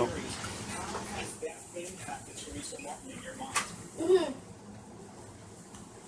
know.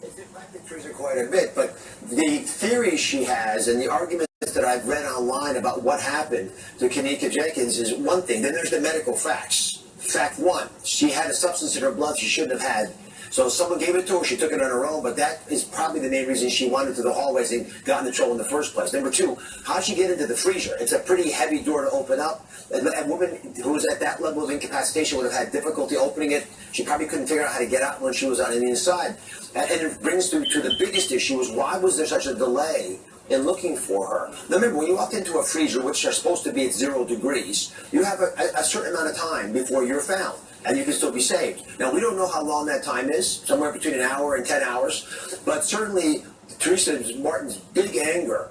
It's impacted Teresa quite a bit, but the theories she has and the arguments that I've read online about what happened to Kenneka Jenkins is one thing. Then there's the medical facts. Fact one, she had a substance in her blood she shouldn't have had. So someone gave it to her, she took it on her own, but that is probably the main reason she wandered through the hallways and got into trouble in the first place. Number two, how'd she get into the freezer? It's a pretty heavy door to open up. A woman who was at that level of incapacitation would have had difficulty opening it. She probably couldn't figure out how to get out when she was on the inside. And it brings to the biggest issue is why was there such a delay in looking for her? Now remember, when you walk into a freezer, which are supposed to be at 0 degrees, you have a certain amount of time before you're found, and you can still be saved. Now, we don't know how long that time is, somewhere between an hour and 10 hours, but certainly Teresa Martin's big anger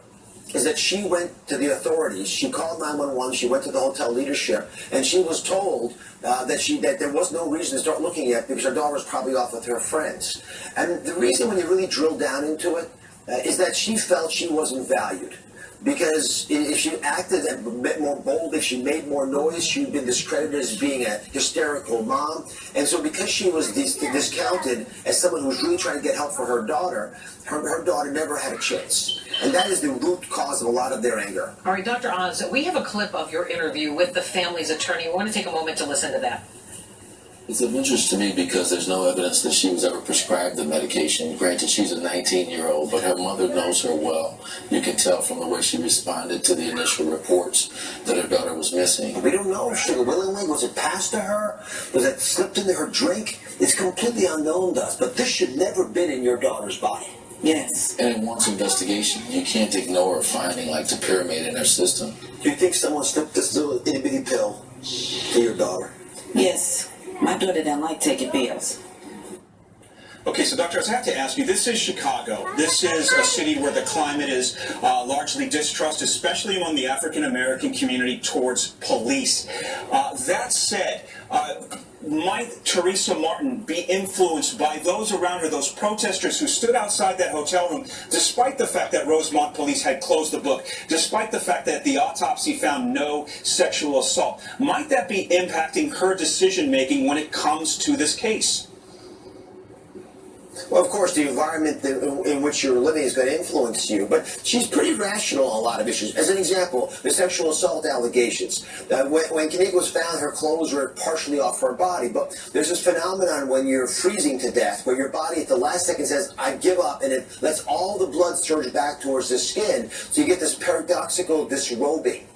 is that she went to the authorities, she called 911, she went to the hotel leadership, and she was told that there was no reason to start looking at because her daughter was probably off with her friends. And the reason, when you really drill down into it, is that she felt she wasn't valued. Because if she acted a bit more bold, if she made more noise, she'd been discredited as being a hysterical mom. And so because she was discounted as someone who was really trying to get help for her daughter never had a chance. And that is the root cause of a lot of their anger. All right, Dr. Oz, we have a clip of your interview with the family's attorney. We want to take a moment to listen to that. It's of interest to me because there's no evidence that she was ever prescribed the medication. Granted, she's a 19-year-old, but her mother knows her well. You can tell from the way she responded to the initial reports that her daughter was missing. We don't know if she willingly, was it passed to her? Was it slipped into her drink? It's completely unknown to us, but this should never have been in your daughter's body. Yes. And in one's investigation, you can't ignore a finding like the pyramid in her system. Do you think someone slipped this little itty-bitty pill to your daughter? Yes. My daughter doesn't like taking pills. Okay, so Doctor, I have to ask you, this is Chicago. This is a city where the climate is largely distrust, especially among the African-American community towards police. That said, might Teresa Martin be influenced by those around her, those protesters who stood outside that hotel room, despite the fact that Rosemont police had closed the book, despite the fact that the autopsy found no sexual assault? Might that be impacting her decision-making when it comes to this case? Well, of course, the environment in which you're living is going to influence you, but she's pretty rational on a lot of issues. As an example, the sexual assault allegations. When Kenneka was found, her clothes were partially off her body, but there's this phenomenon when you're freezing to death, where your body at the last second says, I give up, and it lets all the blood surge back towards the skin, so you get this paradoxical disrobing.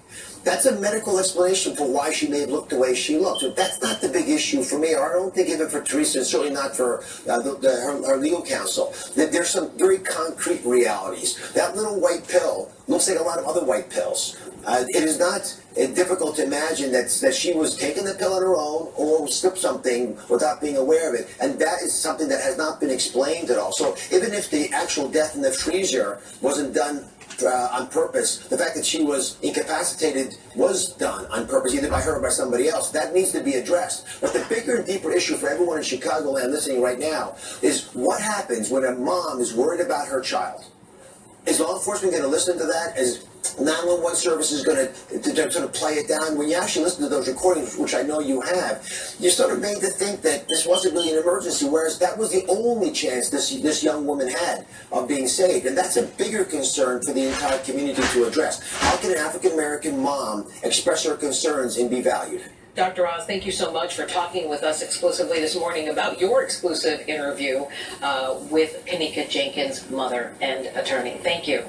That's a medical explanation for why she may have looked the way she looked. So that's not the big issue for me, or I don't think even for Teresa, and certainly not for her legal counsel. There's some very concrete realities. That little white pill looks like a lot of other white pills. It is not difficult to imagine that she was taking the pill on her own or slipped something without being aware of it. And that is something that has not been explained at all. So even if the actual death in the freezer wasn't done on purpose, the fact that she was incapacitated was done on purpose, either by her or by somebody else. That needs to be addressed. But the bigger and deeper issue for everyone in Chicagoland listening right now is what happens when a mom is worried about her child. Is law enforcement going to listen to that? Is 911 services going to sort of play it down? When you actually listen to those recordings, which I know you have, you're sort of made to think that this wasn't really an emergency, whereas that was the only chance this young woman had of being saved. And that's a bigger concern for the entire community to address. How can an African-American mom express her concerns and be valued? Dr. Oz, thank you so much for talking with us exclusively this morning about your exclusive interview with Kenneka Jenkins' mother and attorney. Thank you.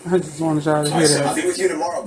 I just wanted y'all to hear that. I'll be with you tomorrow.